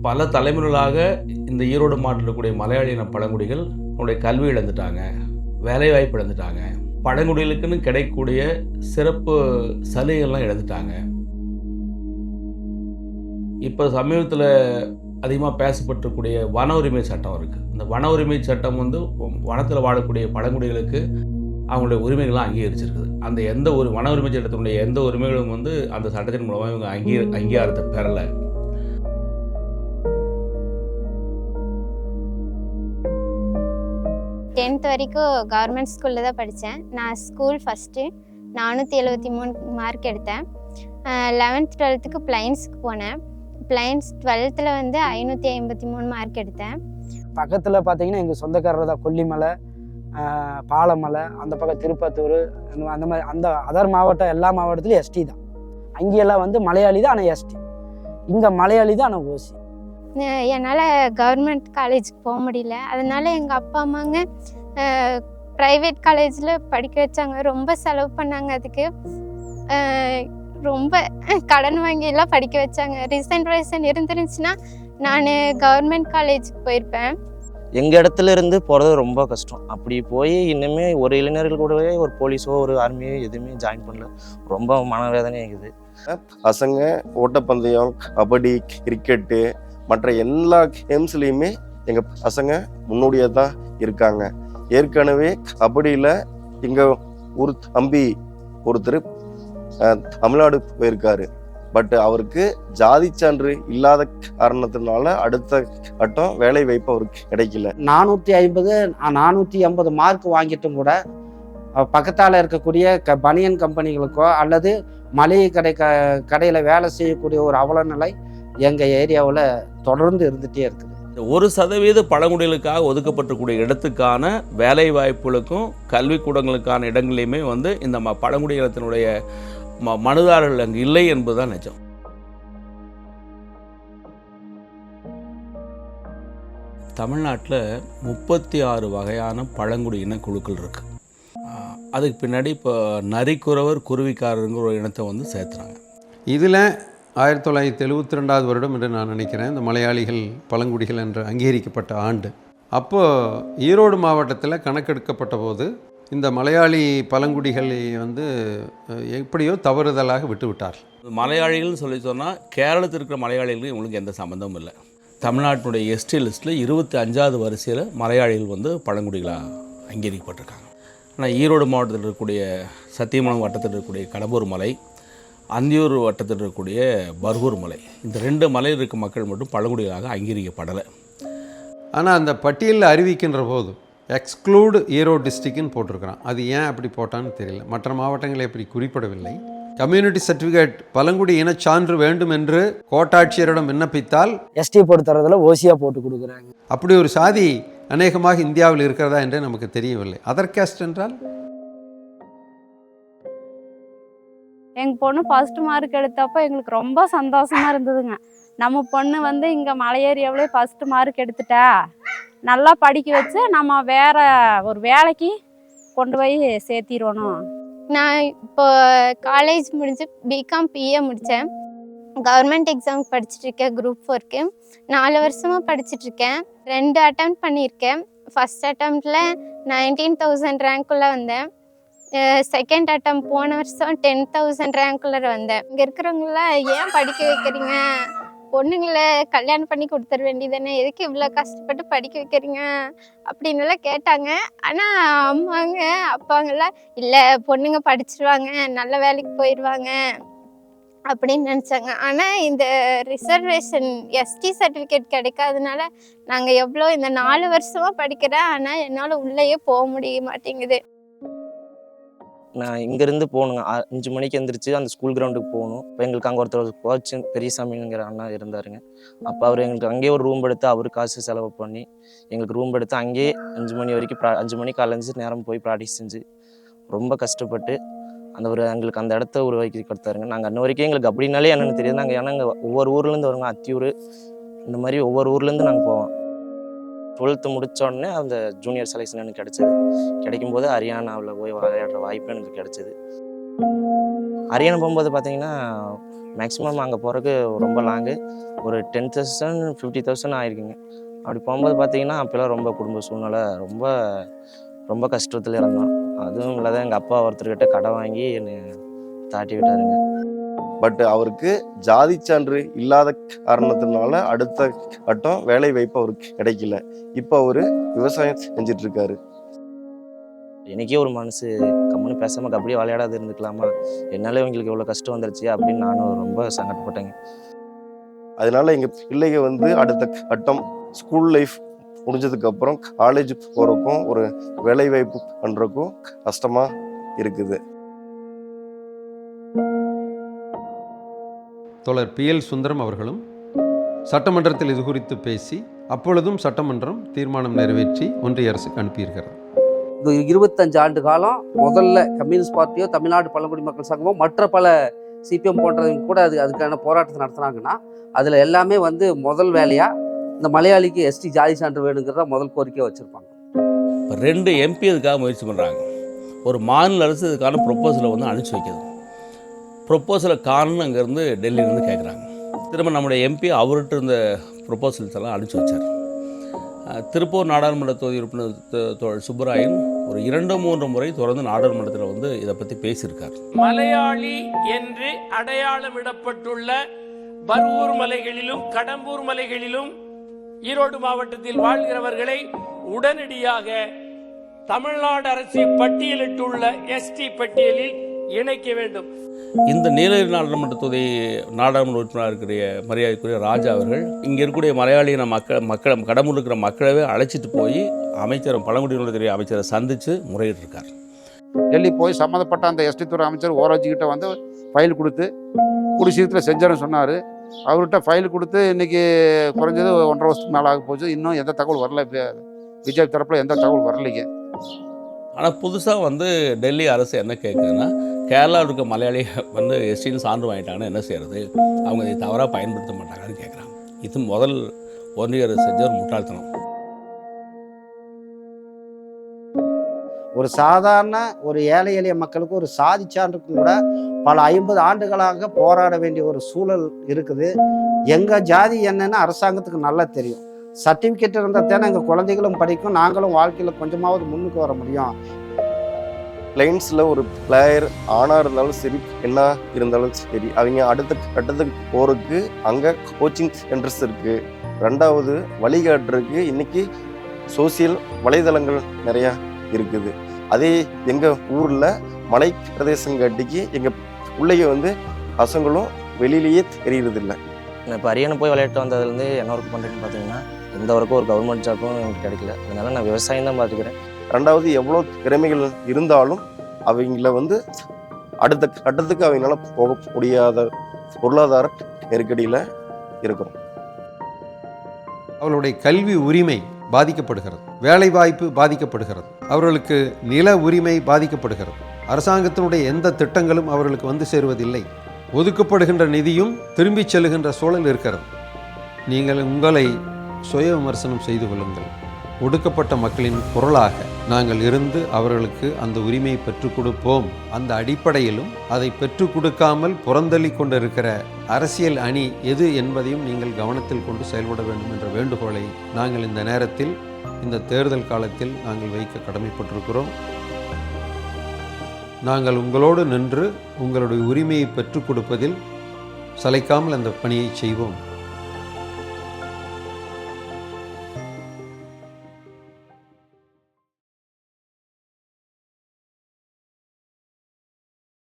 பல தலைமுறைகளாக இந்த ஈரோடு மாவட்டத்தில் இருக்கக்கூடிய மலையாளி இன பழங்குடிகள் அவங்களுடைய கல்வி இழந்துட்டாங்க, வேலைவாய்ப்பு இழந்துட்டாங்க, பழங்குடிகளுக்குன்னு கிடைக்கக்கூடிய சிறப்பு சலுகைகள்லாம் இழந்துட்டாங்க. இப்போ சமீபத்தில் அதிகமாக பேசப்பட்டிருக்கக்கூடிய வன உரிமை சட்டம் இருக்குது. இந்த வன உரிமை சட்டம் வந்து வனத்தில் வாழக்கூடிய பழங்குடிகளுக்கு அவங்களுடைய உரிமைகள்லாம் அங்கீகரிச்சிருக்குது. அந்த எந்த ஒரு வன உரிமை சட்டத்தினுடைய எந்த உரிமைகளும் வந்து அந்த சட்டத்தின் மூலமாக இவங்க அங்கீகாரத்தை பெறலை. டென்த் வரைக்கும் கவர்மெண்ட் ஸ்கூலில் தான் படித்தேன். நான் ஸ்கூல் ஃபஸ்ட்டு 473 மார்க் எடுத்தேன். 11th 12th பிளைன்ஸுக்கு போனேன். பிளைன்ஸ் 12th வந்து 553 மார்க் எடுத்தேன். பக்கத்தில் பார்த்தீங்கன்னா எங்கள் சொந்தக்காரர் தான் கொல்லிமலை, பாலமலை, அந்த பக்கம் திருப்பத்தூர், அந்த மாதிரி அந்த அதர் மாவட்டம் எல்லா மாவட்டத்துலையும் எஸ்டி தான். அங்கேயெல்லாம் வந்து மலையாளி தான், ஆனால் எஸ்டி. இங்கே மலையாளி தான், ஆனால் ஓசி. என்னால் கவர்மெண்ட் காலேஜுக்கு போக முடியல. அதனால எங்கள் அப்பா அம்மாங்க ப்ரைவேட் காலேஜில் படிக்க வச்சாங்க. ரொம்ப செலவு பண்ணாங்க. அதுக்கு ரொம்ப கடன் வாங்கியெல்லாம் படிக்க வச்சாங்க. ரிசர்வேஷன் இருந்துருந்துச்சுன்னா நான் கவர்மெண்ட் காலேஜுக்கு போயிருப்பேன். எங்கள் இடத்துல இருந்து போகிறது ரொம்ப கஷ்டம். அப்படி போய் இன்னுமே ஒரு இளைஞர்கள் கூடவே ஒரு போலீஸோ ஒரு ஆர்மியோ எதுவுமே ஜாயின் பண்ணல. ரொம்ப மனவேதனை இருக்குது. பசங்க ஓட்டப்பந்தயம், கபடி, கிரிக்கெட்டு, மற்ற எல்லா கேம்ஸ்லேயுமே எங்கள் பசங்க முன்னோடியாக தான் இருக்காங்க. ஏற்கனவே கபடியில் எங்கள் ஊர் தம்பி ஒருத்தர் தமிழ்நாடு போயிருக்காரு. பட் அவருக்கு ஜாதி சான்று இல்லாத காரணத்தினால அடுத்த கட்டம் வேலை வாய்ப்பு அவருக்கு கிடைக்கல. 450 மார்க் வாங்கிட்டும் கூட பக்கத்தால் இருக்கக்கூடிய பனியன் கம்பெனிகளுக்கோ அல்லது மளிகை கடையில் வேலை செய்யக்கூடிய ஒரு அவல நிலை எங்கள் ஏரியாவில் தொடர்ந்து இருந்துகிட்டே இருக்குது. 1% பழங்குடிகளுக்காக ஒதுக்கப்பட்டிருக்கூடிய இடத்துக்கான வேலை வாய்ப்புகளுக்கும் கல்விக்கூடங்களுக்கான இடங்களையுமே வந்து இந்த பழங்குடியினத்தினுடைய மனுதாரர்கள் அங்கு இல்லை என்பதுதான் நிஜம். தமிழ்நாட்டில் 36 வகையான பழங்குடி இன குழுக்கள் இருக்குது. அதுக்கு பின்னாடி இப்போ நரிக்குறவர், குருவிக்காரருங்கிற ஒரு இனத்தை வந்து சேர்த்துறாங்க. இதில் 1972 வருடம் என்று நான் நினைக்கிறேன் இந்த மலையாளிகள் பழங்குடிகள் என்று அங்கீகரிக்கப்பட்ட ஆண்டு. அப்போது ஈரோடு மாவட்டத்தில் கணக்கெடுக்கப்பட்ட போது இந்த மலையாளி பழங்குடிகளை வந்து எப்படியோ தவறுதலாக விட்டுவிட்டார். மலையாளிகள் சொல்லி சொன்னால் கேரளத்தில் இருக்கிற மலையாளிகளுக்கு இவங்களுக்கு எந்த சம்மந்தமும் இல்லை. தமிழ்நாட்டினுடைய எஸ்டி லிஸ்ட்டில் 25வது வரிசையில் மலையாளிகள் வந்து பழங்குடிகளாக அங்கீகரிக்கப்பட்டிருக்காங்க. ஆனால் ஈரோடு மாவட்டத்தில் இருக்கக்கூடிய சத்தியமங்கலம் வட்டத்தில் இருக்கக்கூடிய கடம்பூர் மலை, அந்தியூர் வட்டத்தில் இருக்கக்கூடிய பர்கூர் மலை, இந்த 2 மலையில் இருக்க மக்கள் மட்டும் பழங்குடிகளாக அங்கீகரிக்கப்படலை. ஆனால் அந்த பட்டியலில் அறிவிக்கின்ற போது எக்ஸ்க்ளூடு ஈரோடு டிஸ்ட்ரிக்ட்னு போட்டிருக்கிறான். அது ஏன் அப்படி போட்டான்னு தெரியல. மற்ற மாவட்டங்களை அப்படி குறிப்பிடவில்லை. கம்யூனிட்டி சர்டிஃபிகேட் பழங்குடி இனச்சான்று வேண்டும் என்று கோட்டாட்சியரிடம் விண்ணப்பித்தால் எஸ்டி போட்டு தரதில் ஓசியாக போட்டு கொடுக்குறாங்க. அப்படி ஒரு சாதி அநேகமாக இந்தியாவில் இருக்கிறதா என்று நமக்கு தெரியவில்லை. அதர் கேஸ்ட் என்றால் எங்கள் பொண்ணு ஃபர்ஸ்ட் மார்க் எடுத்தப்போ எங்களுக்கு ரொம்ப சந்தோஷமாக இருந்ததுங்க. நம்ம பொண்ணு வந்து இங்கே மலை ஏரியாவிலே ஃபர்ஸ்ட் மார்க் எடுத்துட்டா, நல்லா படிக்க வச்சு நம்ம வேற ஒரு வேலைக்கு கொண்டு போய் சேர்த்திடணும். நான் இப்போ காலேஜ் முடிஞ்சு பிகாம் பிஏ முடித்தேன். கவர்மெண்ட் எக்ஸாமுக்கு படிச்சுட்ருக்கேன். குரூப் 4க்கு 4 வருஷமாக படிச்சுட்ருக்கேன். 2 அட்டெம்ப்ட் பண்ணியிருக்கேன். ஃபஸ்ட் அட்டெம்ப்டில் 19,000 ரேங்க்குள்ளே வந்தேன். செகண்ட் அட்டெம்ப்ட் போன வருஷம் 10,000 ரேங்க்குள்ளே வந்தேன். இங்கே இருக்கிறவங்கள ஏன் படிக்க வைக்கிறீங்க, பொண்ணுங்களை கல்யாணம் பண்ணி கொடுத்துட வேண்டியதானே, எதுக்கு இவ்வளோ கஷ்டப்பட்டு படிக்க வைக்கிறீங்க அப்படின்னுலாம் கேட்டாங்க. ஆனால் அம்மாங்க அப்பாங்கெல்லாம் இல்லை, பொண்ணுங்க படிச்சிருவாங்க, நல்ல வேலைக்கு போயிடுவாங்க அப்படின்னு நினச்சாங்க. ஆனால் இந்த ரிசர்வேஷன் எஸ்டி சர்டிஃபிகேட் கிடைக்காதனால நாங்கள் எவ்வளோ இந்த 4 வருஷமாக படிக்கிறேன், ஆனால் என்னால் உள்ளேயே போக முடிய மாட்டேங்குது. நான் இங்கேருந்து போகணுங்க. 5 மணிக்கு எழுந்திரிச்சு அந்த ஸ்கூல் கிரவுண்டுக்கு போகணும். இப்போ எங்களுக்கு அங்கே ஒருத்தர் கோச் பெரியசாமிங்கிற அண்ணா இருந்தாருங்க. அப்போ அவர் எங்களுக்கு அங்கேயே ஒரு ரூம் எடுத்து அவர் காசு செலவு பண்ணி எங்களுக்கு ரூம் எடுத்து அங்கேயே 5 மணி வரைக்கும் 5 மணிக்கு காலைஞ்சு நேரம் போய் ப்ராக்டிஸ் செஞ்சு ரொம்ப கஷ்டப்பட்டு எங்களுக்கு அந்த இடத்த உருவாக்கி கொடுத்தாருங்க. நாங்கள் அன்ன வரைக்கும் எங்களுக்கு அப்படின்னாலே என்னென்னு தெரியாது. நாங்கள் ஏன்னா இங்கே ஒவ்வொரு ஊர்லேருந்து வருங்க, அத்தியூர் இந்த மாதிரி ஒவ்வொரு ஊர்லேருந்து நாங்கள் போவோம். 12th முடித்த உடனே அந்த ஜூனியர் செலெக்ஷன் எனக்கு கிடைக்கும்போது ஹரியானாவில் போய் விளையாடுற வாய்ப்பு எனக்கு கிடைச்சிது. அரியணை போகும்போது பார்த்தீங்கன்னா மேக்ஸிமம் அங்கே போகிறதுக்கு ரொம்ப லாங்கு, ஒரு 10,000 50,000 ஆயிருக்குங்க. அப்படி போகும்போது பார்த்தீங்கன்னா அப்போல்லாம் ரொம்ப குடும்ப சூழ்நிலை ரொம்ப ரொம்ப கஷ்டத்தில் இருந்தோம். அதுவும் இல்லாத எங்கள் அப்பா ஒருத்தர்கிட்ட கடன் வாங்கி என்னை தாட்டி விட்டாருங்க. பட் அவருக்கு ஜாதி சான்று இல்லாத காரணத்தினால அடுத்த கட்டம் வேலை வாய்ப்பு அவருக்கு கிடைக்கல. இப்போ அவரு விவசாயம் செஞ்சுட்டு இருக்காரு. எனக்கே ஒரு மனசு கம்முன்னு பேசாமல் கபடியே விளையாடாது இருந்துக்கலாமா, என்னால் இவங்களுக்கு இவ்வளோ கஷ்டம் வந்துருச்சு அப்படின்னு நானும் ரொம்ப சங்கடப்பட்டேங்க. அதனால எங்க பிள்ளைங்க வந்து அடுத்த கட்டம் ஸ்கூல் லைஃப் முடிஞ்சதுக்கு அப்புறம் காலேஜ் போறதுக்கும் ஒரு வேலை வாய்ப்பு பண்றதுக்கும் கஷ்டமா இருக்குது. தோழர் PL சுந்தரம் அவர்களும் சட்டமன்றத்தில் இது குறித்து பேசி அப்பொழுதும் சட்டமன்றம் தீர்மானம் நிறைவேற்றி ஒன்றிய அரசுக்கு அனுப்பியிருக்கிறார். இது 25 ஆண்டு காலம் முதல்ல கம்யூனிஸ்ட் பார்ட்டியோ தமிழ்நாடு பழங்குடி மக்கள் சங்கமோ மற்ற பல CPM போன்றவங்க கூட அதுக்கான போராட்டத்தை நடத்துனாங்கன்னா அதில் எல்லாமே வந்து முதல் வேலையாக இந்த மலையாளிக்கு ST ஜாதி சான்று வேணுங்கிறத முதல் கோரிக்கையை வச்சுருப்பாங்க. இப்போ 2 MP இதுக்காக முயற்சி பண்ணுறாங்க. ஒரு மாநில அரசு இதுக்கான ப்ரொப்போசலை வந்து அனுப்பிச்சி வைக்கிது. ப்ரொப்போசலை காரணம் அங்கேருந்து டெல்லியிலேருந்து கேட்குறாங்க. திரும்ப நம்முடைய MP அவர்கிட்ட இருந்த ப்ரொப்போசல்ஸ் எல்லாம் அனுப்பிச்சி வச்சார். திருப்பூர் நாடாளுமன்ற தொகுதி உறுப்பினர் தோழர் சுப்பராயன் ஒரு 2-3 முறை தொடர்ந்து நாடாளுமன்றத்தில் வந்து இதை பற்றி பேசியிருக்கார். மலையாளி என்று அடையாளமிடப்பட்டுள்ள பர்வூர் மலைகளிலும் கடம்பூர் மலைகளிலும் ஈரோடு மாவட்டத்தில் வாழ்கிறவர்களை உடனடியாக தமிழ்நாடு அரசு பட்டியலிட்டுள்ள ST பட்டியலில் இணைக்க வேண்டும். இந்த நீலகிரி நாடாளுமன்ற தொகுதி நாடாளுமன்ற உறுப்பினராக இருக்கிற மரியாதைக்குரிய ராஜா அவர்கள் இங்கே இருக்கக்கூடிய மலையாளியின மக்கள் கடம்பூர் இருக்கிற மக்களவே அழைச்சிட்டு போய் அமைச்சர் பழங்குடியினத்துறை அமைச்சரை சந்தித்து முறையிட்டிருக்கார். டெல்லி போய் சம்மந்தப்பட்ட அந்த ST துறை அமைச்சர் ஓராட்சிக்கிட்ட வந்து ஃபைல் கொடுத்து குடிசீரத்தில் செஞ்சேன்னு சொன்னார். அவர்கிட்ட ஃபைல் கொடுத்து இன்றைக்கி குறைஞ்சது 1.5 வருஷத்துக்கு மேலே ஆக போச்சு. இன்னும் எந்த தகவல் வரல. பிஜேபி தரப்பில் எந்த தகவல் வரலைங்க. ஆனால் புதுசாக வந்து டெல்லி அரசு என்ன கேட்குதுன்னா, கேரளாவில் இருக்க மலையாளி வந்து STன்னு சான்று வாங்கிட்டாங்கன்னா என்ன செய்கிறது, அவங்க இதை தவறாக பயன்படுத்த மாட்டாங்கன்னு கேட்குறாங்க. இது முதல் ஒன்றிய அரசு செஞ்ச ஒரு முட்டாள்தனம். ஒரு சாதாரண ஒரு ஏழை எளிய மக்களுக்கு ஒரு சாதி சான்றுக்கும் கூட பல 50 ஆண்டுகளாக போராட வேண்டிய ஒரு சூழல் இருக்குது. எங்கள் ஜாதி என்னன்னு அரசாங்கத்துக்கு நல்லா தெரியும். சர்டிஃபிகேட் இருந்தால் தானே எங்கள் குழந்தைகளும் படிக்கும், நாங்களும் வாழ்க்கையில் கொஞ்சமாவது முன்னுக்கு வர முடியும். பிளைன்ஸில் ஒரு பிளேயர் ஆணாக இருந்தாலும் சரி பெண்ணாக இருந்தாலும் சரி அவங்க அடுத்த கட்டத்துக்கு போகிறதுக்கு அங்கே கோச்சிங் சென்டர்ஸ் இருக்குது. 2வது வழிகாட்டுறதுக்கு இன்றைக்கி சோசியல் வலைதளங்கள் நிறையா இருக்குது. அதே எங்கள் ஊரில் மலை பிரதேசங்காட்டிக்கு எங்கள் பிள்ளைங்க வந்து பசங்களும் வெளியிலேயே தெரியறதில்லை. நான் இப்போ அரியணை போய் விளையாட்டு வந்ததுலேருந்து என்ன ஒர்க் பண்ணுறேன்னு பார்த்தீங்கன்னா எந்த ஒர்க்கும் ஒரு கவர்மெண்ட் ஜாப்பும் எனக்கு கிடைக்கல. அதனால நான் விவசாயம் தான் பார்த்துக்கிறேன். 2வது எவ்வளோ திறமைகள் இருந்தாலும் அவங்கள வந்து அடுத்த கட்டத்துக்கு அவங்களால போக முடியாத பொருளாதார நெருக்கடியில் இருக்கிறோம். அவர்களுடைய கல்வி உரிமை பாதிக்கப்படுகிறது, வேலை வாய்ப்பு பாதிக்கப்படுகிறது, அவர்களுக்கு நில உரிமை பாதிக்கப்படுகிறது, அரசாங்கத்தினுடைய எந்த திட்டங்களும் அவர்களுக்கு வந்து சேருவதில்லை, ஒதுக்கப்படுகின்ற நிதியும் திரும்பிச் செல்லுகின்ற சூழல் இருக்கிறது. நீங்கள் உங்களை சுய விமர்சனம் செய்து கொள்ளுங்கள். ஒடுக்கப்பட்ட மக்களின் குரலாக நாங்கள் இருந்து அவர்களுக்கு அந்த உரிமையை பெற்றுக் கொடுப்போம். அந்த அடிப்படையிலும் அதை பெற்றுக் கொடுக்காமல் புறந்தள்ளி கொண்டிருக்கிற அரசியல் அணி எது என்பதையும் நீங்கள் கவனத்தில் கொண்டு செயல்பட வேண்டும் என்ற வேண்டுகோளை நாங்கள் இந்த நேரத்தில் இந்த தேர்தல் காலத்தில் நாங்கள் வைக்க கடமைப்பட்டிருக்கிறோம். நாங்கள் உங்களோடு நின்று உங்களுடைய உரிமையை பெற்றுக் கொடுப்பதில் சளைக்காமல் அந்த பணியை செய்வோம்.